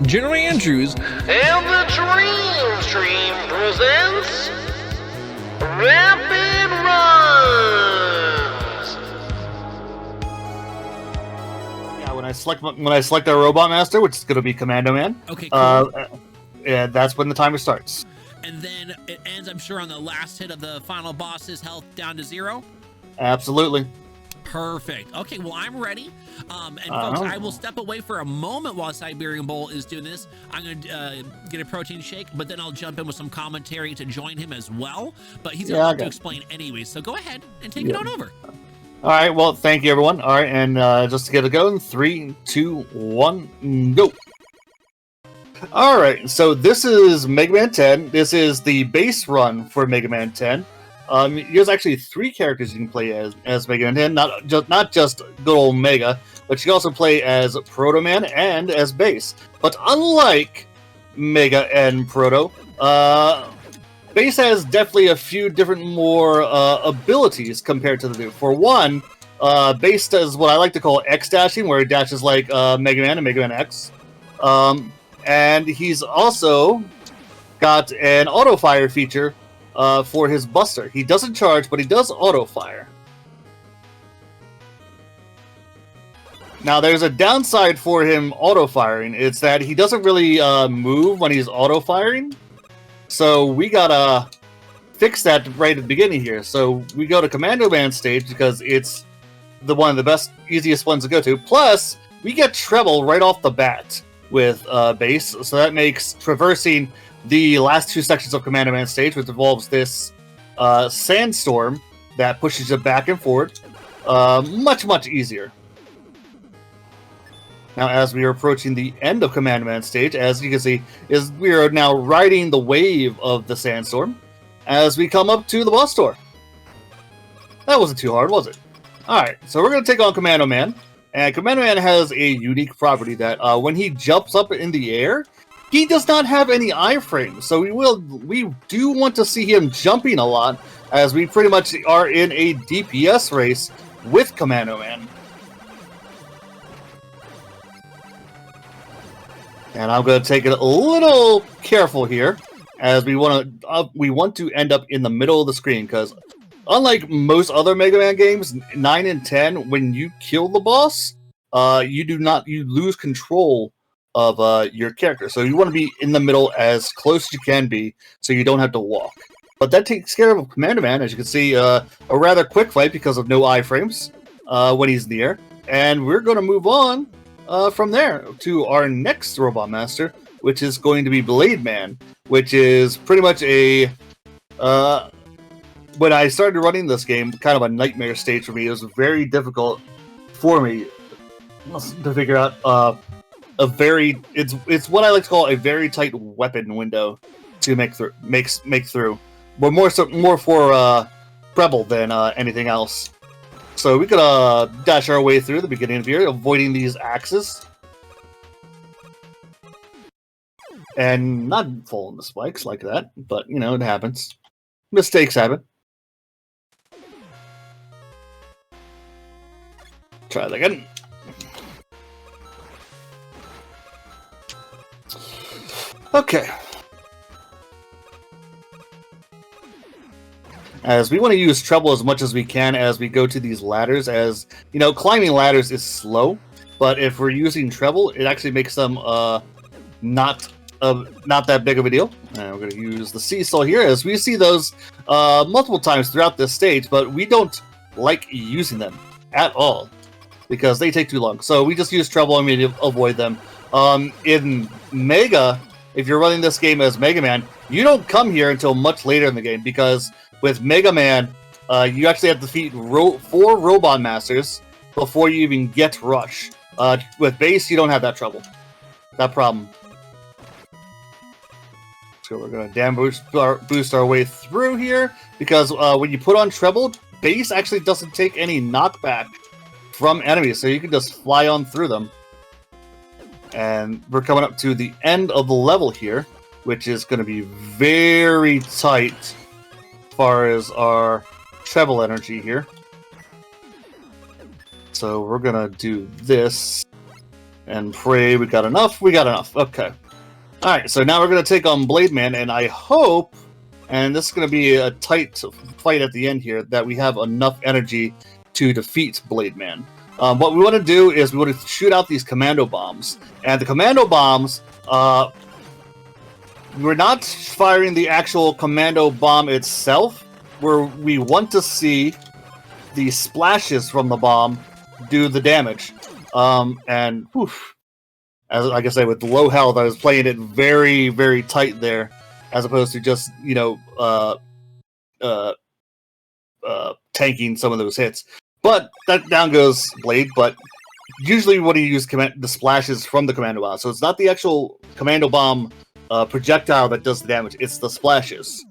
General Andrews, and the Dream Stream presents Rapid Runs. Yeah, when I select our Robot Master, which is going to be Commando Man. Okay, cool. Yeah, that's when the timer starts. And then it ends, I'm sure, on the last hit of the final boss's health down to 0? Absolutely. Perfect. Okay, well, I'm ready. Folks, I will step away for a moment while Siberian Bowl is doing this. I'm going to get a protein shake, but then I'll jump in with some commentary to join him as well. But he's going to explain anyway, so go ahead and take it on over. All right, well, thank you, everyone. All right, and just to get it going, 3, 2, 1, go. All right, so this is Mega Man 10. This is the base run for Mega Man 10. There's actually 3 characters you can play as Mega Man 10, not just good old Mega, but you can also play as Proto Man and as Base. But unlike Mega and Proto, Base has definitely a few different more abilities compared to the two. For one, Base does what I like to call X dashing, where he dashes like Mega Man and Mega Man X. And he's also got an auto fire feature for his Buster. He doesn't charge, but he does auto fire. Now, there's a downside for him auto firing. It's that he doesn't really move when he's auto firing. So we gotta fix that right at the beginning here. So we go to Commando Man stage because it's one of the best, easiest ones to go to. Plus, we get Treble right off the bat with Base. So that makes traversing the last 2 sections of Commando Man stage, which involves this sandstorm that pushes you back and forward, much, much easier. Now, as we are approaching the end of Commando Man stage, as you can see, we are now riding the wave of the sandstorm as we come up to the boss door. That wasn't too hard, was it? Alright, so we're going to take on Commando Man. And Commando Man has a unique property that when he jumps up in the air, he does not have any iframes. So we do want to see him jumping a lot, as we pretty much are in a DPS race with Commando Man. And I'm going to take it a little careful here, as we want to end up in the middle of the screen, because unlike most other Mega Man games, 9 and 10, when you kill the boss, you lose control of your character. So you want to be in the middle as close as you can be, so you don't have to walk. But that takes care of Commando Man. As you can see, a rather quick fight because of no iframes when he's in the air. And we're going to move on from there to our next Robot Master, which is going to be Blade Man, which is pretty much a when I started running this game, kind of a nightmare stage for me. It was very difficult for me to figure out it's what I like to call a very tight weapon window to make through. But more for Treble than anything else. So we could dash our way through the beginning of here, avoiding these axes. And not fall in the spikes like that, but you know, it happens. Mistakes happen. Try that again. Okay. As we want to use Treble as much as we can as we go to these ladders, as you know, climbing ladders is slow, but if we're using Treble, it actually makes them not that big of a deal. And we're going to use the seesaw here, as we see those multiple times throughout this stage, but we don't like using them at all because they take too long. So we just use Treble and we avoid them. In Mega, if you're running this game as Mega Man, you don't come here until much later in the game, because with Mega Man, you actually have to defeat 4 Robot Masters before you even get Rush. With Base, you don't have that problem. So we're going to boost our way through here, because when you put on Treble, Base actually doesn't take any knockback from enemies, so you can just fly on through them. And we're coming up to the end of the level here, which is going to be very tight as far as our Treble energy here. So we're going to do this And pray we got enough. We got enough. Okay. Alright, so now we're going to take on Blade Man, and I hope, and this is going to be a tight fight at the end here, that we have enough energy to defeat Blade Man. What we want to do is we want to shoot out these commando bombs. And the commando bombs, we're not firing the actual commando bomb itself, where we want to see the splashes from the bomb do the damage. And whew, as like I said, with low health, I was playing it very, very tight there, as opposed to just tanking some of those hits. But that down goes Blade. But usually, what do you use? The splashes from the commando bomb. So it's not the actual commando bomb projectile that does the damage; it's the splashes.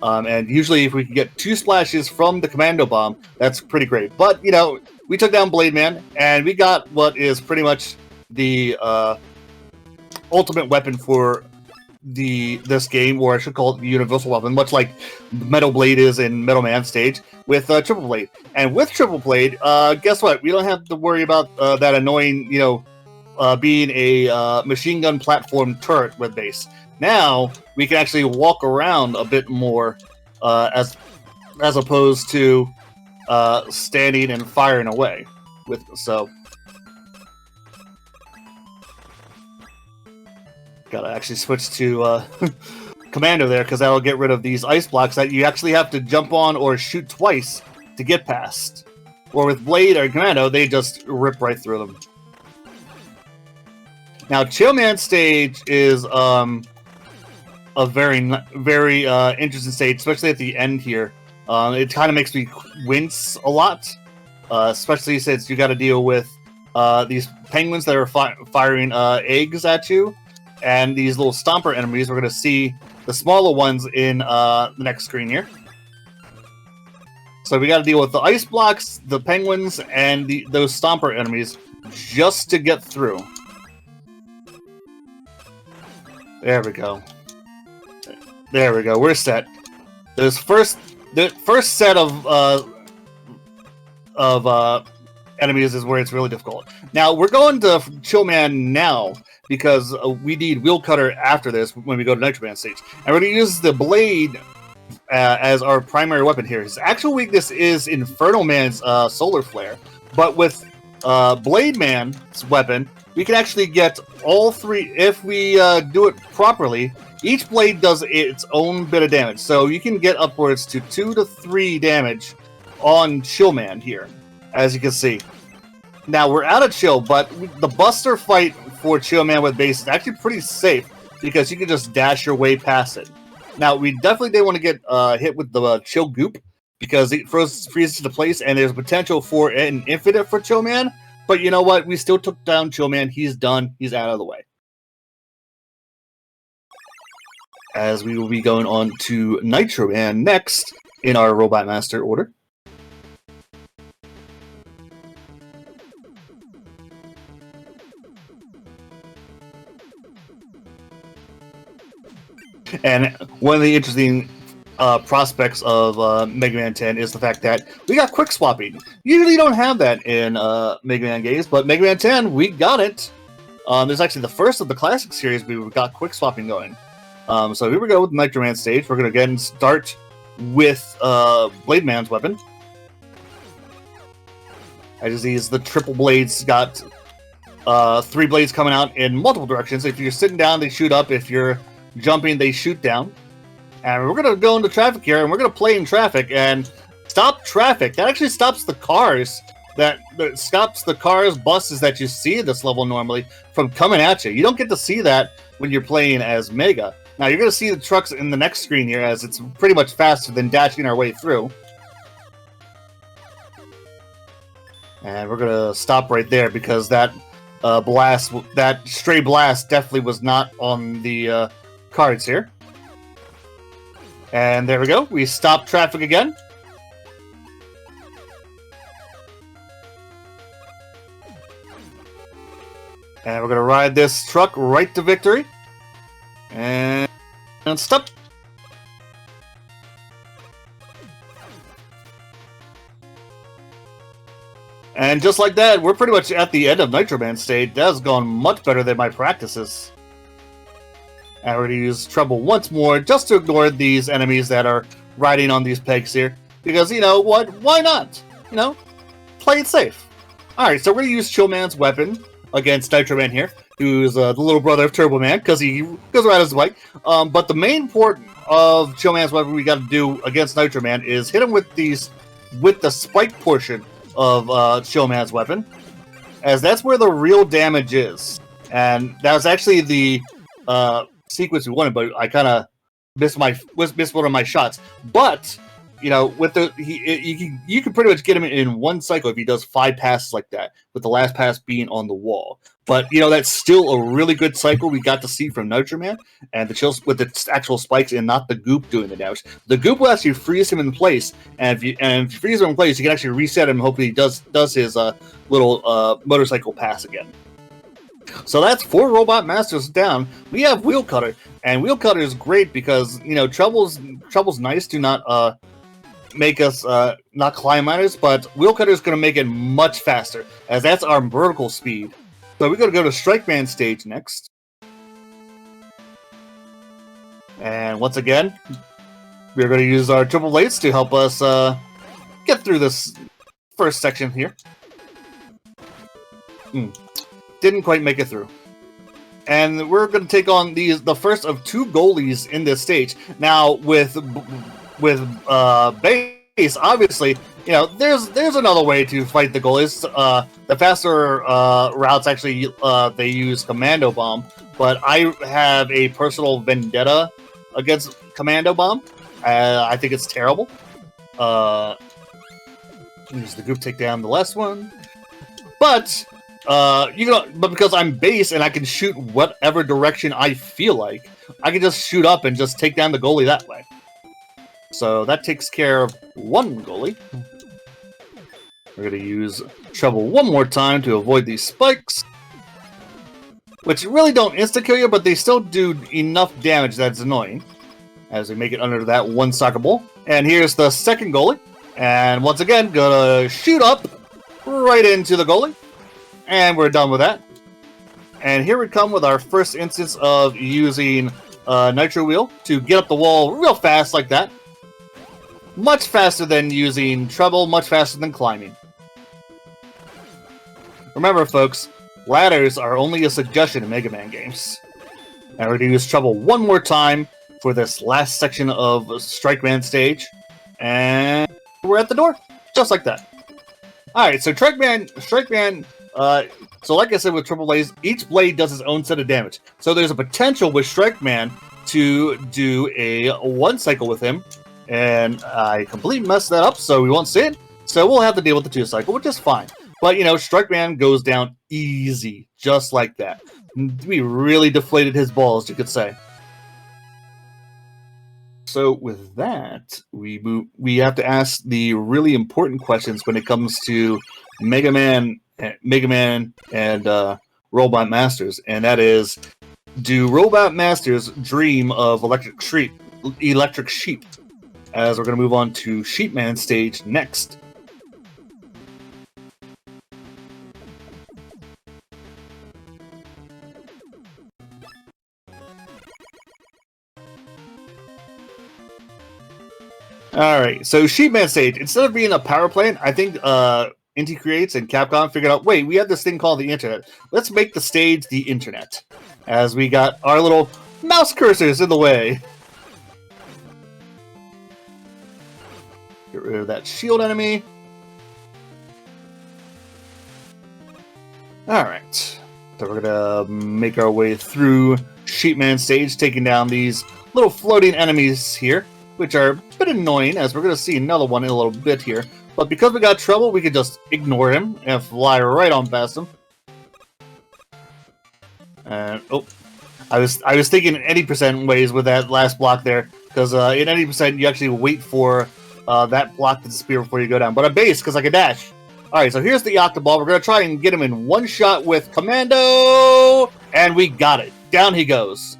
And usually, if we can get 2 splashes from the commando bomb, that's pretty great. But we took down Blade Man, and we got what is pretty much the ultimate weapon for this game, or I should call it the universal weapon, much like Metal Blade is in Metal Man stage with Triple Blade. And with Triple Blade, guess what? We don't have to worry about that annoying, being a machine gun platform turret with base. Now we can actually walk around a bit more, as opposed to standing and firing away. Gotta actually switch to Commando there, because that'll get rid of these ice blocks that you actually have to jump on or shoot twice to get past. Or with Blade or Commando, they just rip right through them. Now, Chill Man stage is a very, very interesting stage, especially at the end here. It kind of makes me wince a lot, especially since you got to deal with these penguins that are firing eggs at you. And these little stomper enemies, we're going to see the smaller ones in the next screen here. So we got to deal with the ice blocks, the penguins, and those stomper enemies just to get through. There we go. There we go. We're set. The first set of enemies is where it's really difficult. Now we're going to Chill Man now, because we need Wheel Cutter after this when we go to Nitro Man stage. And we're going to use the Blade as our primary weapon here. His actual weakness is Infernal Man's Solar Flare. But with Blade Man's weapon, we can actually get all 3. If we do it properly, each blade does its own bit of damage. So you can get upwards to 2 to 3 damage on Chill Man here, as you can see. Now, we're out of Chill, but the Buster fight for Chill Man with base is actually pretty safe, because you can just dash your way past it. Now, we definitely didn't want to get hit with the Chill Goop, because it freezes into place, and there's potential for an infinite for Chill Man. But you know what? We still took down Chill Man. He's done. He's out of the way. As we will be going on to Nitro Man next in our Robot Master order. And one of the interesting prospects of Mega Man 10 is the fact that we got quick swapping. Usually you don't have that in Mega Man games, but Mega Man 10, we got it. This is actually the first of the classic series we got quick swapping going. So here we go with Nitro Man stage. We're going to again start with Blade Man's weapon. As these, the triple blades got 3 blades coming out in multiple directions. If you're sitting down, they shoot up. If you're jumping, they shoot down. And we're going to go into traffic here, and we're going to play in traffic and stop traffic. That actually stops the cars. That stops the cars, buses that you see at this level normally from coming at you. You don't get to see that when you're playing as Mega. Now, you're going to see the trucks in the next screen here, as it's pretty much faster than dashing our way through. And we're going to stop right there, because that that stray blast definitely was not on the cards here. And there we go. We stopped traffic again. And we're going to ride this truck right to victory. And stop. And just like that, we're pretty much at the end of Nitro Man stage. That has gone much better than my practices. And we're going to use Treble once more just to ignore these enemies that are riding on these pegs here. Because, you know what? Why not? You know, play it safe. Alright, so we're going to use Chill Man's weapon against Nitro Man here, who's the little brother of Turbo Man, because he goes around his bike. But the main part of Chill Man's weapon we got to do against Nitro Man is hit him with the spike portion of Chill Man's weapon, as that's where the real damage is. And that was actually the sequence we wanted, but I kind of missed one of my shots. But you know, with you can pretty much get him in one cycle if he does 5 passes like that, with the last pass being on the wall. But you know, that's still a really good cycle we got to see from Nitro Man, and the chills with the actual spikes and not the goop doing the damage. The goop will actually freeze him in place, and if you freeze him in place, you can actually reset him. And hopefully, he does his little motorcycle pass again. So that's 4 Robot Masters down. We have Wheel Cutter, and Wheel Cutter is great because, you know, Treble's nice to not make us not climb ladders, but Wheel Cutter is going to make it much faster, as that's our vertical speed. So we're going to go to Strike Man stage next. And once again, we're going to use our triple blades to help us get through this first section here. Didn't quite make it through. And we're going to take on the first of 2 goalies in this stage. Now, with base, obviously, you know, there's another way to fight the goalies. The faster routes actually they use Commando Bomb, but I have a personal vendetta against Commando Bomb. I think it's terrible. Use the group take down the last one, but but because I'm base and I can shoot whatever direction I feel like, I can just shoot up and just take down the goalie that way. So that takes care of 1 goalie. We're going to use Treble one more time to avoid these spikes, which really don't insta-kill you, but they still do enough damage that's annoying, as we make it under that 1 soccer ball. And here's the second goalie. And once again, gonna shoot up right into the goalie. And we're done with that. And here we come with our first instance of using Nitro Wheel to get up the wall real fast like that. Much faster than using Treble, much faster than climbing. Remember, folks, ladders are only a suggestion in Mega Man games. And we're going to use Treble one more time for this last section of Strike Man stage. And we're at the door, just like that. Alright, so Strike Man, so like I said with triple blades, each blade does its own set of damage. So there's a potential with Strike Man to do a 1 cycle with him. And I completely messed that up, so we won't see it. So we'll have to deal with the 2 cycle, which is fine. But, you know, Strike Man goes down easy, just like that. We really deflated his balls, you could say. So with that, we have to ask the really important questions when it comes to Mega Man and Robot Masters, and that is, do Robot Masters dream of Electric Sheep? As we're going to move on to Sheepman stage next. Alright, so Sheepman stage, instead of being a power plant, I think Inti Creates and Capcom figured out, wait, we have this thing called the internet. Let's make the stage the internet. As we got our little mouse cursors in the way. Get rid of that shield enemy. Alright. So we're gonna make our way through Sheepman stage, taking down these little floating enemies here, which are a bit annoying, as we're gonna see another one in a little bit here. But because we got Treble, we can just ignore him and fly right on past him. And oh, I was thinking 80% ways with that last block there, because in 80% you actually wait for that block to disappear before you go down. But a base, because I can dash. Alright, so here's the Octoball. We're going to try and get him in 1 shot with Commando! And we got it. Down he goes.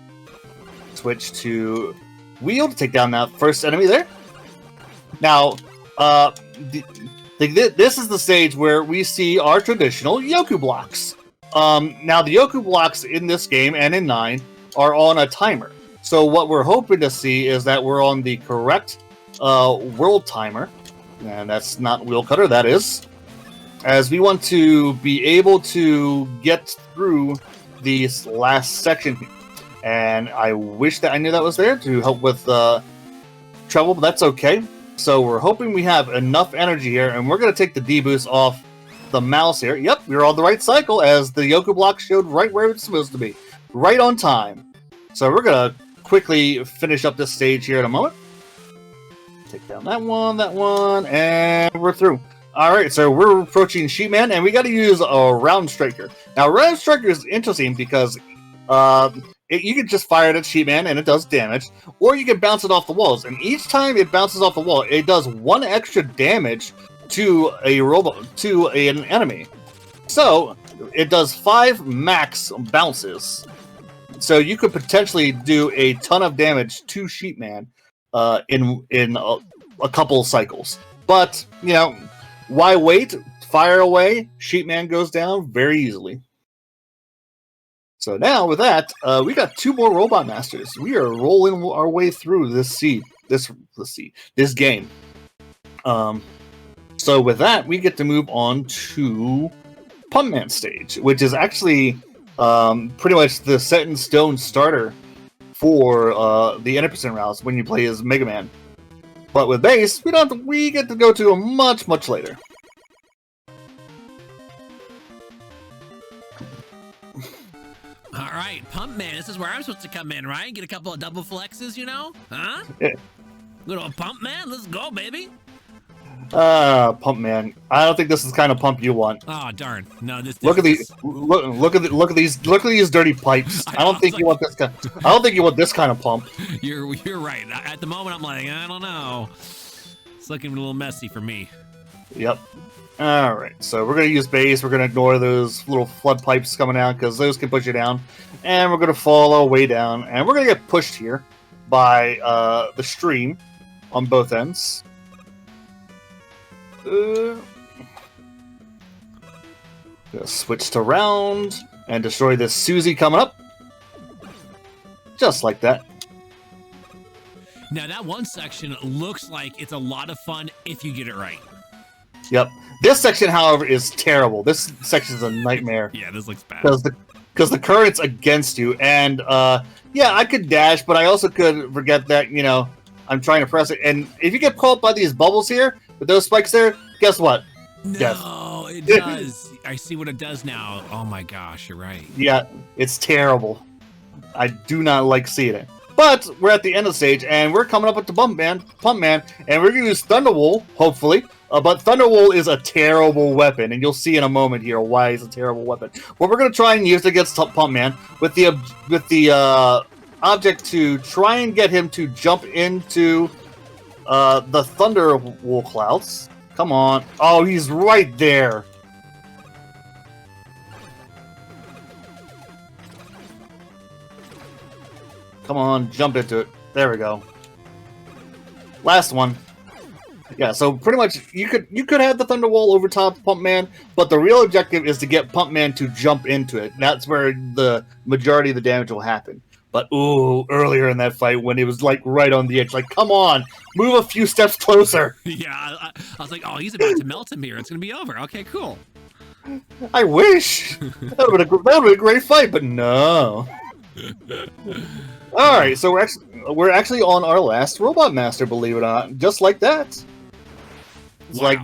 Switch to Wheel to take down that first enemy there. Now, the This is the stage where we see our traditional Yoku blocks. Now, the Yoku blocks in this game and in 9 are on a timer. So what we're hoping to see is that we're on the correct world timer. And that's not wheel cutter, that is. As we want to be able to get through this last section. And I wish that I knew that was there to help with Treble, but that's okay. So we're hoping we have enough energy here, and we're going to take the D-boost off the mouse here. Yep, we're on the right cycle, as the Yoku block showed right where it's supposed to be. Right on time. So we're going to quickly finish up this stage here in a moment. Take down that one, and we're through. Alright, so we're approaching Sheepman, and we got to use a Round Striker. Now, Round Striker is interesting because you can just fire it at Sheepman, and it does damage, or you can bounce it off the walls. And each time it bounces off the wall, it does 1 extra damage to an enemy. So it does 5 max bounces. So you could potentially do a ton of damage to Sheepman in a couple cycles. But you know, why wait? Fire away. Sheepman goes down very easily. So now, with that, we got 2 more Robot Masters. We are rolling our way through this game. So with that, we get to move on to Pump Man stage, which is actually pretty much the set in stone starter for the 100% routes when you play as Mega Man. But with Bass, we get to go to a much later. All right, Pump Man, this is where I'm supposed to come in, right? Get a couple of double flexes, you know? Huh? Yeah. Little Pump Man, let's go, baby. Pump Man. I don't think this is the kind of pump you want. Oh darn! No, this look at these. Look at these dirty pipes. I don't think you want this kind. I don't think you want this kind of pump. You're right. At the moment, I'm like, I don't know. It's looking a little messy for me. Yep. All right. So we're gonna use base. We're gonna ignore those little flood pipes coming out because those can push you down, and we're gonna fall our way down, and we're gonna get pushed here by the stream on both ends. Switch to round and destroy this Susie coming up. Just like that. Now that one section looks like it's a lot of fun if you get it right. Yep. This section, however, is terrible. This section is a nightmare. Yeah, this looks bad. Because the current's against you. And, yeah, I could dash, but I also could forget that, you know, I'm trying to press it. And if you get caught by these bubbles here, with those spikes there, guess what? No, it does. I see what it does now. Oh my gosh, you're right. Yeah, it's terrible. I do not like seeing it. But we're at the end of the stage, and we're coming up with the Pump Man, and we're going to use Thunderwool, hopefully. But Thunderwool is a terrible weapon, and you'll see in a moment here why it's a terrible weapon. What we're going to try and use against Pump Man with the object to try and get him to jump into the Thunderwool clouds. Come on. Oh, he's right there. Come on, jump into it. There we go. Last one. Yeah, so pretty much you could have the Thunderwall over top Pump Man, but the real objective is to get Pump Man to jump into it. That's where the majority of the damage will happen. But ooh, earlier in that fight when it was like right on the edge, like come on, move a few steps closer. Yeah, I was like, oh, he's about to melt him here. It's gonna be over. Okay, cool. I wish that would have been a great fight, but no. All right, so we're actually on our last Robot Master, believe it or not, just like that. It's wow. like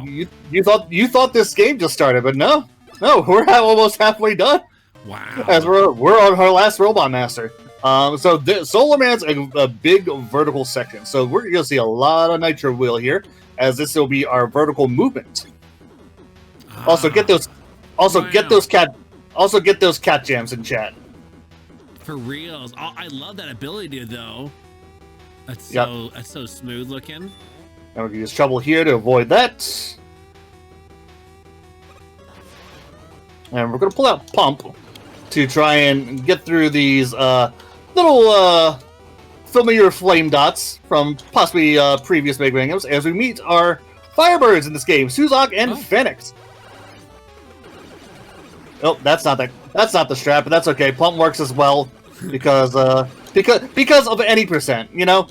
you thought this game just started, but no, we're almost halfway done. Wow. As we're on our last Robot Master. So Solar Man's a big vertical section, so we're gonna see a lot of Nitro Wheel here, as this will be our vertical movement. Also get those cat jams in chat. For reals. Oh, I love that ability though. That's so smooth looking. And we're gonna use Treble here to avoid that. And we're gonna pull out Pump to try and get through these little familiar flame dots from possibly previous Mega Man games as we meet our Firebirds in this game, Suzak and Phoenix. Oh, that's not the strat, but that's okay. Pump works as well because of any percent. You know,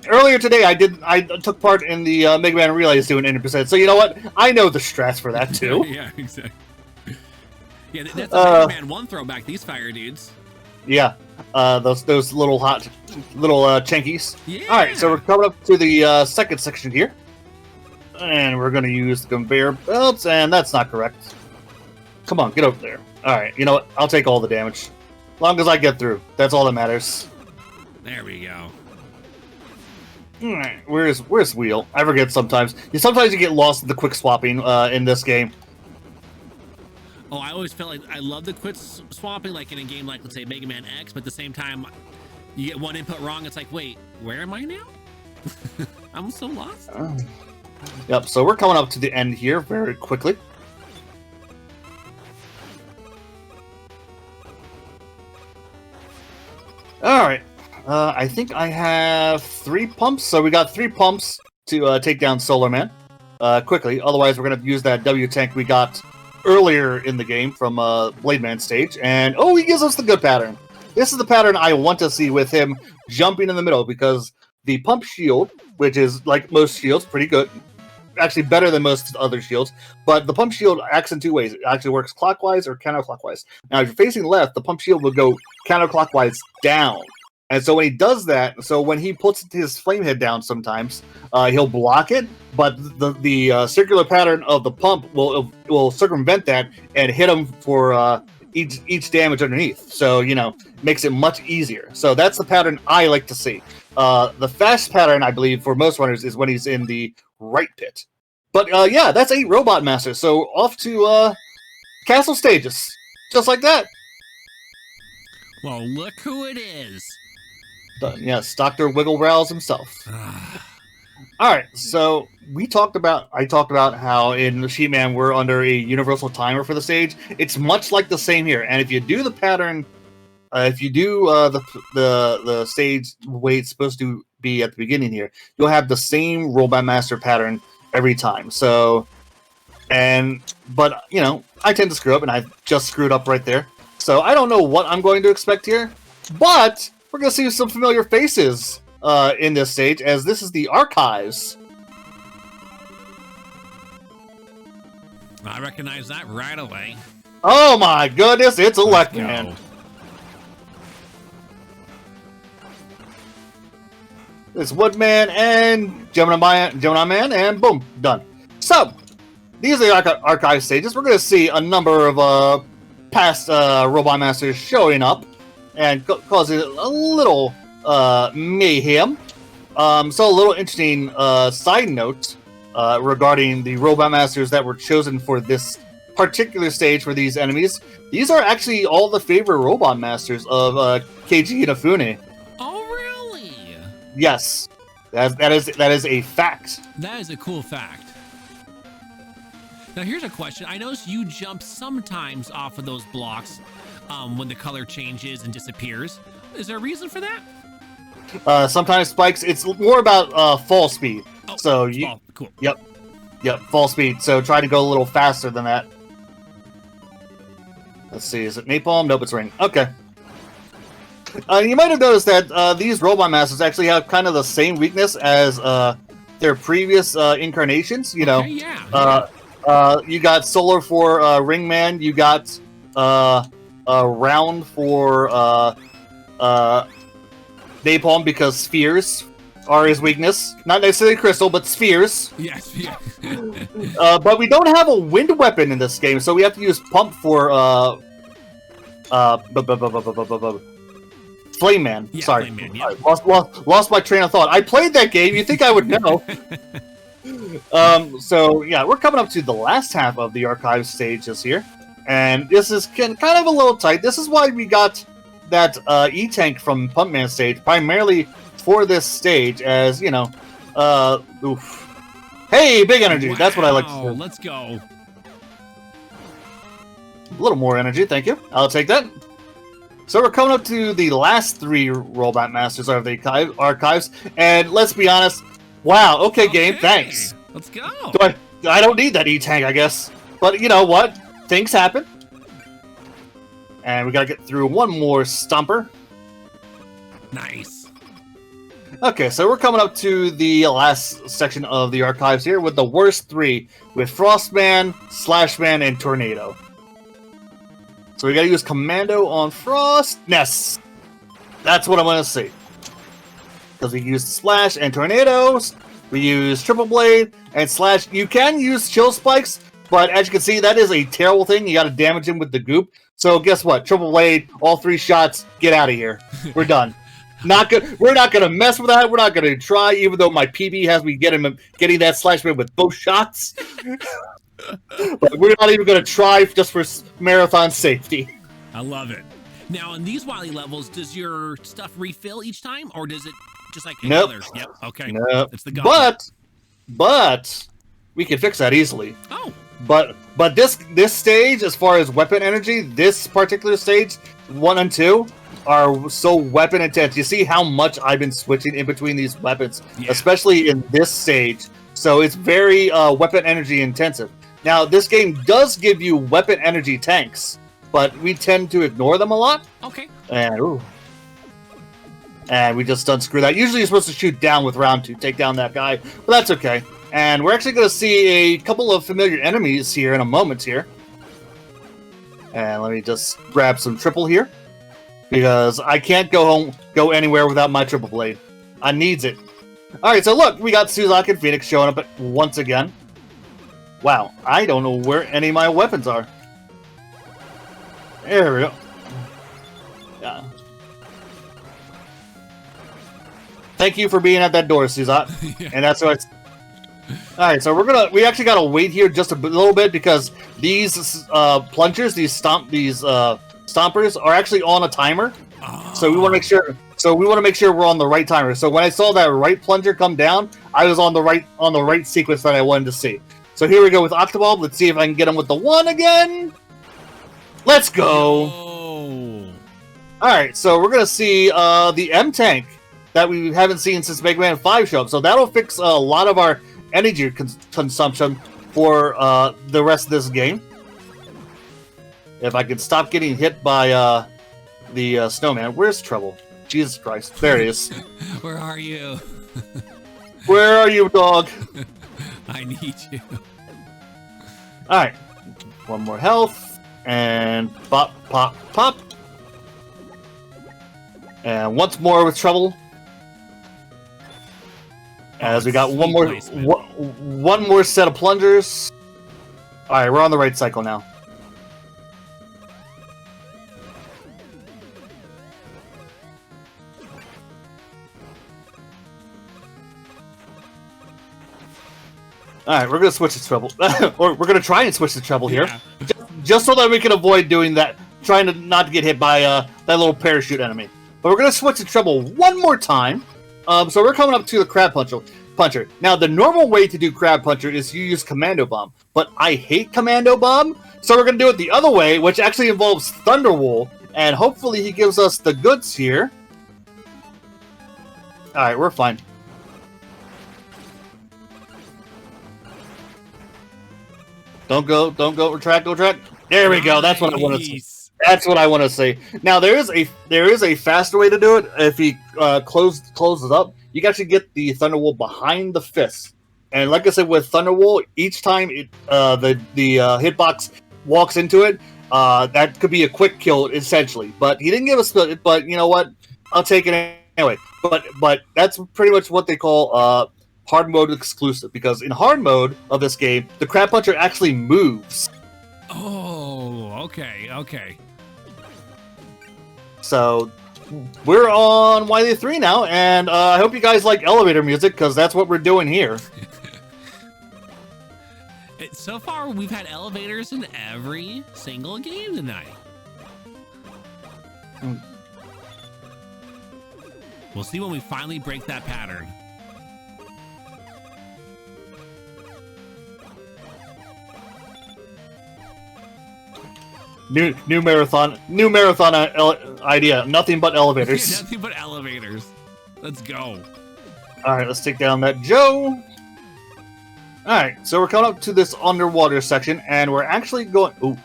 earlier today I took part in the Mega Man Relays doing any percent. So you know what? I know the strats for that too. Yeah, exactly. Yeah, that's a Mega Man 1 throwback. These fire dudes. Yeah, those little chankies. Yeah. All right, so we're coming up to the second section here, and we're going to use the conveyor belts, and that's not correct. Come on, get over there. All right, you know what? I'll take all the damage, as long as I get through. That's all that matters. There we go. All right, where's Wheel? I forget sometimes. Sometimes you get lost in the quick swapping in this game. Oh, I always felt like I love the quick swapping, like in a game like, let's say, Mega Man X, but at the same time, you get one input wrong, it's like, wait, where am I now? I'm so lost. Yep, so we're coming up to the end here very quickly. Alright, I think I have 3 pumps, so we got 3 pumps to take down Solar Man quickly, otherwise we're going to use that W tank we got earlier in the game from Blade Man stage, and oh, he gives us the good pattern. This is the pattern I want to see with him jumping in the middle, because the pump shield, which is like most shields, pretty good, actually better than most other shields, but the pump shield acts in 2 ways. It actually works clockwise or counterclockwise. Now, if you're facing left, the pump shield will go counterclockwise down. And so when he does that, so when he puts his flame head down sometimes, he'll block it, but the circular pattern of the pump will circumvent that and hit him for each damage underneath. So, you know, makes it much easier. So that's the pattern I like to see. The fast pattern, I believe, for most runners is when he's in the right pit. But yeah, that's 8 Robot Masters. So off to castle stages. Just like that. Well, look who it is. Yes, Dr. Wiggle Brows himself. All right, so I talked about how in Sheepman we're under a universal timer for the stage. It's much like the same here, and if you do the pattern, if you do the stage the way it's supposed to be at the beginning here, you'll have the same Robot Master pattern every time. So, but you know, I tend to screw up, and I just screwed up right there. So I don't know what I'm going to expect here, but we're going to see some familiar faces in this stage, as this is the Archives. I recognize that right away. Oh my goodness, it's Electman. It's Woodman and Gemini Man, and boom, done. So, these are the Archive stages. We're going to see a number of past Robot Masters showing up and causing a little mayhem. So a little interesting side note regarding the Robot Masters that were chosen for this particular stage for these enemies. These are actually all the favorite Robot Masters of Keiji Inafune. Oh, really? Yes, that is a fact. That is a cool fact. Now here's a question. I noticed you jump sometimes off of those blocks when the color changes and disappears. Is there a reason for that? Sometimes spikes. It's more about fall speed. Oh, so you, cool. Yep, fall speed. So try to go a little faster than that. Let's see. Is it napalm? Nope, it's ring. Okay. You might have noticed that these Robot Masters actually have kind of the same weakness as their previous incarnations. You know, okay, yeah. You got Solar for Ringman. You got Round for napalm, because spheres are his weakness. Not necessarily crystal, but spheres. Yes. Yeah. But we don't have a wind weapon in this game, so we have to use pump for Flame Man. Yeah, Sorry, Flame Man, yeah. Lost my train of thought. I played that game. You think I would know? So yeah, we're coming up to the last half of the Archive stages here, and this is kind of a little tight. This is why we got that E-Tank from Pump Man stage, primarily for this stage, as, you know, oof. Hey, big energy! Wow, that's what I like to do. Let's go. A little more energy, thank you. I'll take that. So we're coming up to the last 3 Robot Masters of the Archives, and let's be honest, wow, okay, game, thanks. Let's go. I don't need that E-tank, I guess. But you know what? Things happen. And we gotta get through one more stomper. Nice. Okay, so we're coming up to the last section of the archives here with the worst three, with Frostman, Slashman, and Tornado. So we gotta use Commando on Frost. Yes! That's what I'm gonna see. Because we use Slash and Tornadoes, we use Triple Blade, and Slash. You can use Chill Spikes, but as you can see, that is a terrible thing. You gotta damage him with the goop. So guess what? Triple Blade, all 3 shots, get out of here. We're done. We're not gonna mess with that. We're not gonna try, even though my PB has me getting that Slashman with both shots. But we're not even gonna try just for marathon safety. I love it. Now, in these Wily levels, does your stuff refill each time, or does it just like Nope. others? Yep. Okay. Nope. It's the gauntlet. But we can fix that easily. Oh. But this stage, as far as weapon energy, this particular stage, 1 and 2, are so weapon intense. You see how much I've been switching in between these weapons, especially in this stage. So it's very weapon energy intensive. Now, this game does give you weapon energy tanks, but we tend to ignore them a lot. Okay. And we just unscrew that. Usually you're supposed to shoot down with round 2, take down that guy, but that's okay. And we're actually going to see a couple of familiar enemies here in a moment here. And let me just grab some triple here, because I can't go anywhere without my Triple Blade. I needs it. Alright, so look, we got Suzak and Phoenix showing up once again. Wow, I don't know where any of my weapons are. There we go. Yeah. Thank you for being at that door, Suzak. Yeah. And that's what Alright, so we actually gotta wait here just a little bit, because these plungers, these stompers are actually on a timer. Oh. So we want to make sure. So we want to make sure we're on the right timer. So when I saw that right plunger come down, I was on the right sequence that I wanted to see. So here we go with Octoball. Let's see if I can get him with the 1 again. Let's go. Oh. All right, so we're gonna see the M tank that we haven't seen since Mega Man 5 show up. So that'll fix a lot of our energy consumption for the rest of this game. If I can stop getting hit by the snowman. Where's Treble? Jesus Christ. There it is. Where are you? Where are you, dog? I need you. Alright. 1 more health. And pop, pop, pop. And once more with Treble. As we got one more set of plungers. Alright, we're on the right cycle now. Alright, we're gonna switch to Treble. Or we're gonna try and switch to Treble here. Just so that we can avoid doing that, trying to not to get hit by that little parachute enemy. But we're gonna switch to Treble one more time. So we're coming up to the Crab Puncher. Now, the normal way to do Crab Puncher is you use Commando Bomb. But I hate Commando Bomb, so we're gonna do it the other way, which actually involves Thunderwall. And hopefully he gives us the goods here. Alright, we're fine. Don't go, retract, go retract. There we go. That's what I want to see. That's what I want to see. Now there is a faster way to do it. If he close it up, you can actually get the Thunderwall behind the fist. And like I said, with Thunderwall, each time the hitbox walks into it, that could be a quick kill essentially. But he didn't give us. But you know what? I'll take it anyway. But that's pretty much what they call hard mode exclusive, because in hard mode of this game, the Crab Puncher actually moves. Oh, okay. So we're on Wily 3 now, and I hope you guys like elevator music, because that's what we're doing here. So far, we've had elevators in every single game tonight. We'll see when we finally break that pattern. New marathon idea. Nothing but elevators. Nothing but elevators. Let's go. All right, let's take down that Joe. Alright, so we're coming up to this underwater section, and we're actually going... Ooh.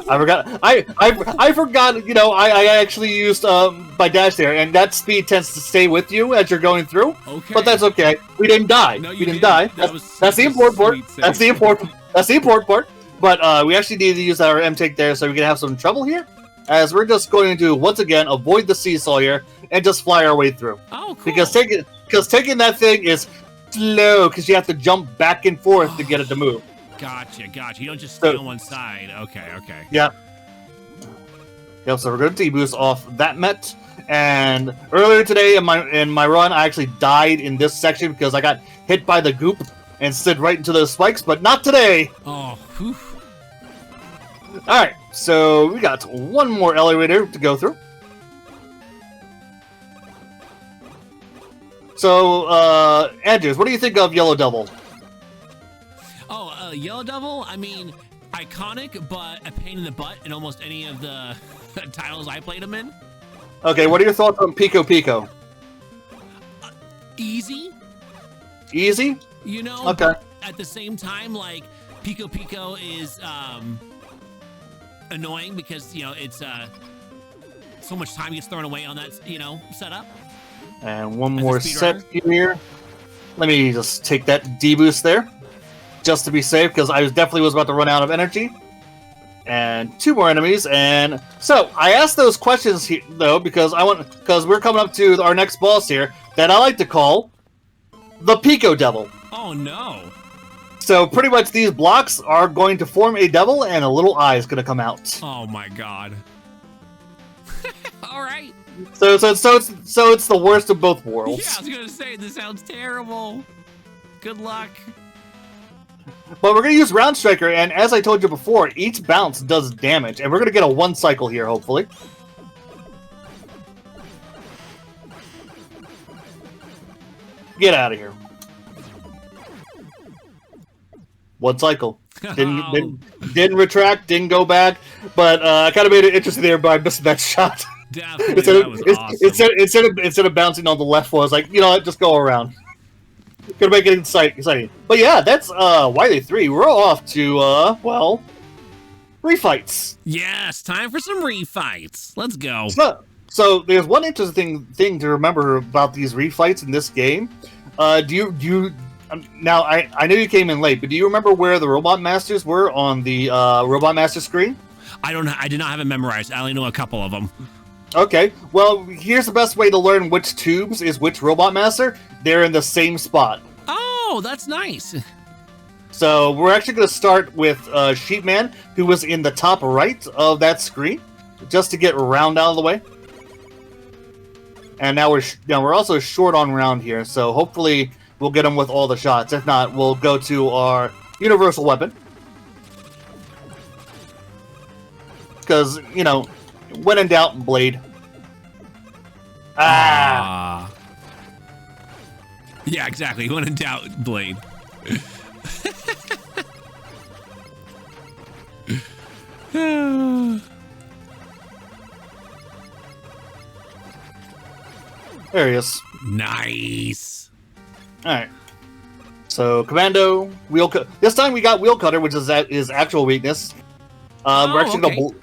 I forgot. I forgot. You know, I actually used my dash there, and that speed tends to stay with you as you're going through. Okay. But that's okay. We didn't die. No, we didn't die. That's the important part. That's the important. That's the important part. But we actually need to use our M-take there, so we can have some trouble here. As we're just going to once again avoid the seesaw here and just fly our way through. Oh, cool. Because taking that thing is slow because you have to jump back and forth to get it to move. Gotcha. You don't just stay on one side. Okay. Yeah. Yep, so we're going to deboost off that Met. And earlier today in my run, I actually died in this section because I got hit by the goop and slid right into those spikes, but not today. Oh, whew. Alright, so we got one more elevator to go through. So, Andrews, what do you think of Yellow Devil? Oh, Yellow Devil, I mean, iconic, but a pain in the butt in almost any of the titles I played him in. Okay, what are your thoughts on Pico Pico? Easy. Easy? You know, okay. But at the same time, like, Pico Pico is annoying because, you know, it's so much time gets thrown away on that, you know, setup. And one more set here. Let me just take that deboost there. Just to be safe, because I definitely was about to run out of energy. And two more enemies, and so I asked those questions here, though, because we're coming up to our next boss here that I like to call the Pico Devil. Oh no! So pretty much these blocks are going to form a devil, and a little eye is going to come out. Oh my god! All right. So it's the worst of both worlds. Yeah, I was gonna say this sounds terrible. Good luck. But we're going to use Round Striker, and as I told you before, each bounce does damage, and we're going to get a one cycle here, hopefully. Get out of here. One cycle. Didn't retract, didn't go back, but I kind of made it interesting there by missing that shot. Definitely, that was awesome. Instead of bouncing on the left wall, I was like, you know what, just go around. Gonna make it exciting. But yeah, that's Wily 3. We're off to well, refights. Yes, time for some refights. Let's go. So there's one interesting thing to remember about these refights in this game. Do you now I know you came in late, but do you remember where the Robot Masters were on the Robot Master screen? I did not have it memorized. I only know a couple of them. Okay, well, here's the best way to learn which tubes is which Robot Master. They're in the same spot. Oh, that's nice. So we're actually going to start with Sheepman, who was in the top right of that screen, just to get Round out of the way. And now we're also short on Round here, so hopefully we'll get him with all the shots. If not, we'll go to our Universal Weapon. Because, you know, when in doubt, Blade. Yeah, exactly. When in doubt, Blade. There he is. Nice. Alright. So, Commando, Wheel Cutter. This time we got Wheel Cutter, which is his actual weakness. We're actually going to...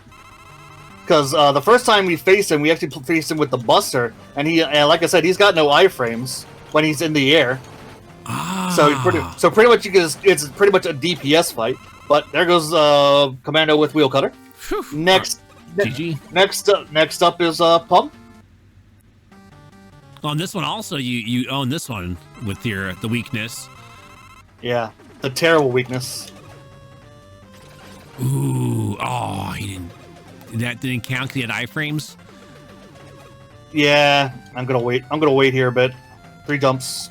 Because the first time we faced him, we actually faced him with the Buster, and like I said, he's got no iframes when he's in the air. So pretty much it's pretty much a DPS fight. But there goes Commando with Wheel Cutter. Next up is Pump. On this one also, you own this one with the weakness. Yeah, the terrible weakness. Ooh, oh, he didn't. That didn't count because he had iframes? Yeah, I'm gonna wait. I'm gonna wait here a bit. 3 jumps.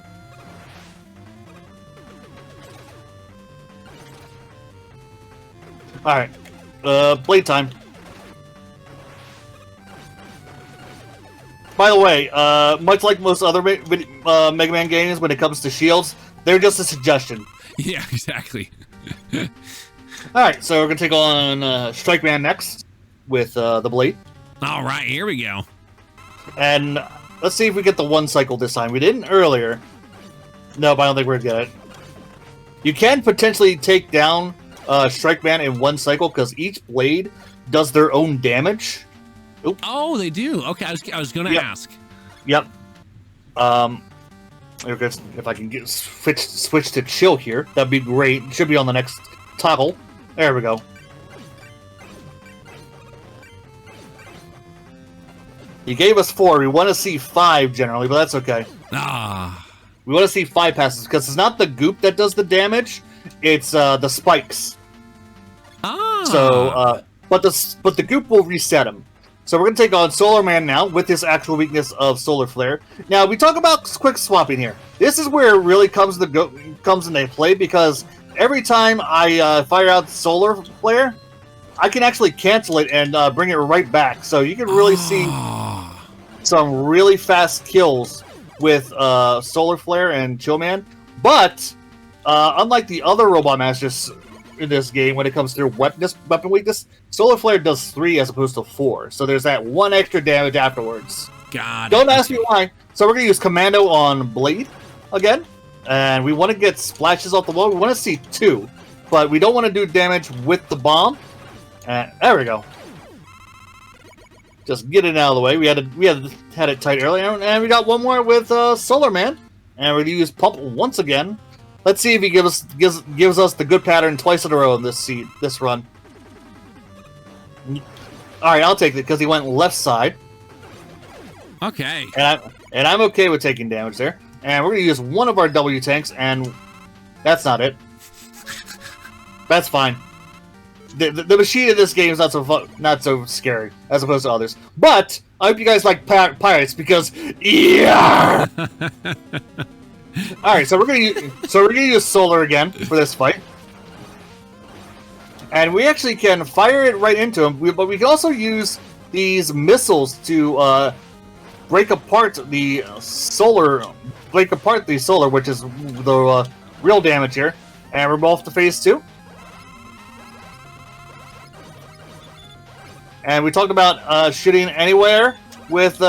Alright. Blade time. By the way, much like most other Mega Man games, when it comes to shields, they're just a suggestion. Yeah, exactly. Alright, so we're gonna take on Strike Man next with the Blade. All right, here we go. And let's see if we get the one cycle this time. We didn't earlier. No, but I don't think we're gonna get it. You can potentially take down Strike Man in one cycle because each blade does their own damage. Oops. Oh, they do. Okay, I was gonna ask. Yep. If I can switch to chill here, that'd be great. It should be on the next toggle. There we go. He gave us 4. We want to see 5 generally, but that's okay. We want to see 5 passes because it's not the goop that does the damage; it's the spikes. So, but the goop will reset him. So we're gonna take on Solar Man now with his actual weakness of Solar Flare. Now we talk about quick swapping here. This is where it really comes into play because every time I fire out Solar Flare, I can actually cancel it and bring it right back. So you can really see some really fast kills with Solar Flare and Chill Man. But unlike the other Robot Masters in this game, when it comes to weapon weakness, Solar Flare does 3 as opposed to 4. So there's that 1 extra damage afterwards. Don't ask me why. So we're going to use Commando on Blade again. And we want to get splashes off the wall. We want to see 2. But we don't want to do damage with the bomb. And there we go. Just get it out of the way. We had it tight earlier. And we got one more with Solar Man. And we're going to use Pump once again. Let's see if he gives us the good pattern twice in a row in this run. All right, I'll take it because he went left side. Okay. And I'm okay with taking damage there. And we're gonna use one of our W tanks, and that's not it. That's fine. The machine in this game is not so scary as opposed to others. But I hope you guys like pirates because yeah. All right, so we're gonna use Solar again for this fight, and we actually can fire it right into him. But we can also use these missiles to break apart the solar, which is the real damage here. And we're off to phase 2. And we talked about shooting anywhere with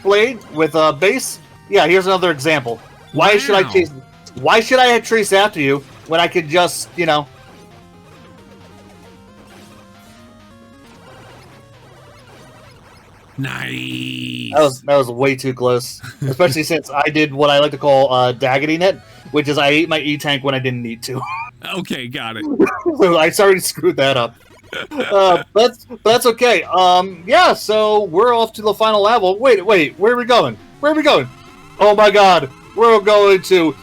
blade with base. Yeah, here's another example. Why should I chase? Why should I chase after you when I could just, you know? Nice. That was way too close, especially since I did what I like to call daggeting it, which is I ate my E-tank when I didn't need to. Okay, got it. So I already screwed that up. But that's okay. Yeah. So we're off to the final level. Wait. Where are we going? Where are we going? Oh my God, we're going to...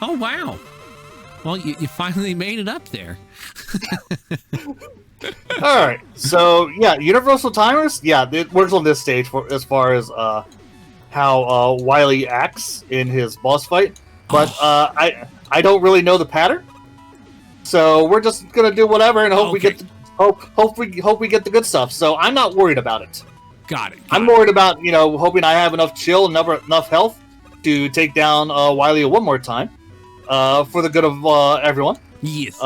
Oh, wow. Well, you finally made it up there. Alright, so yeah, universal timers, yeah, it works on this stage as far as how Wily acts in his boss fight, but I don't really know the pattern. So we're just gonna do whatever and hope we get hope we get the good stuff. So I'm not worried about it. Got it. I'm worried about, you know, hoping I have enough chill and enough health to take down Wily one more time for the good of everyone. Yes.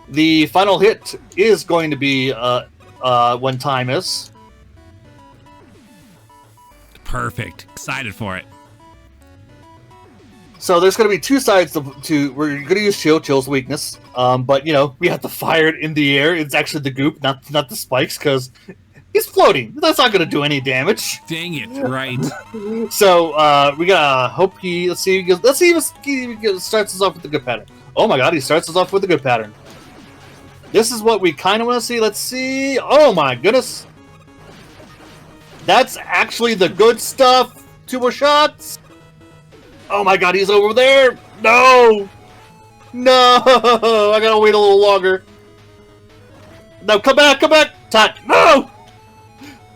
The final hit is going to be when time is. Perfect. Excited for it. So there's going to be 2 sides to we're going to use Chill's weakness, but you know we have to fire it in the air. It's actually the goop, not the spikes, because he's floating. That's not going to do any damage. Dang it! Right. So we gotta hope he. Let's see if he starts us off with the good pattern. Oh my God, he starts us off with the good pattern. This is what we kind of want to see. Let's see. Oh my goodness, that's actually the good stuff. 2 more shots. Oh my God, he's over there! No! No! I gotta wait a little longer. No, come back! Time! No!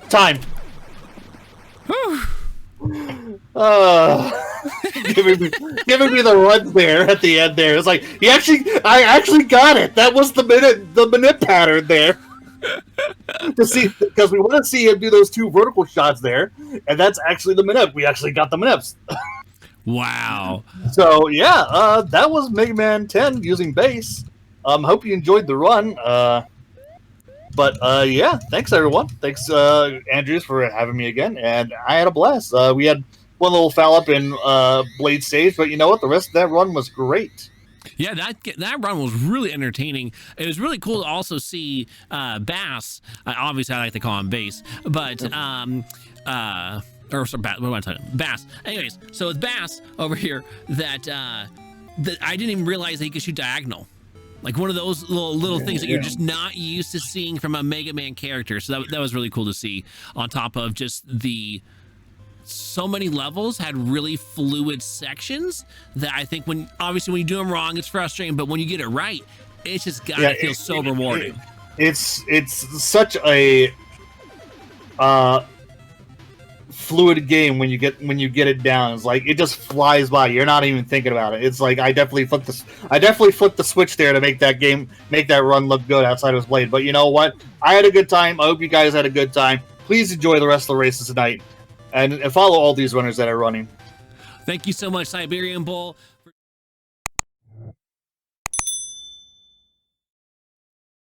Time. Giving me the run there at the end there. It's like, I actually got it! That was the minute pattern there. To see, because we want to see him do those 2 vertical shots there, and that's actually the minute. We actually got the minutes. Wow. So yeah, that was Mega Man 10 using base. Hope you enjoyed the run. But yeah, thanks everyone. Thanks Andrews for having me again, and I had a blast. We had one little foul up in Blade stage, but you know what? The rest of that run was great. Yeah, that run was really entertaining. It was really cool to also see Bass. Obviously, I like to call him Bass, but or sorry, what am I talking? Bass. Anyways, so it's Bass over here that I didn't even realize that he could shoot diagonal. Like one of those little things that you're just not used to seeing from a Mega Man character. So that was really cool to see. On top of just so many levels had really fluid sections that I think obviously when you do them wrong, it's frustrating, but when you get it right, it's just gotta feel so rewarding. It's such a fluid game when you get it down. It's like it just flies by. You're not even thinking about it. It's like I definitely flipped the switch there to make that run look good outside of his blade. But you know what? I had a good time. I hope you guys had a good time. Please enjoy the rest of the races tonight. And follow all these runners that are running. Thank you so much, Siberian Bull.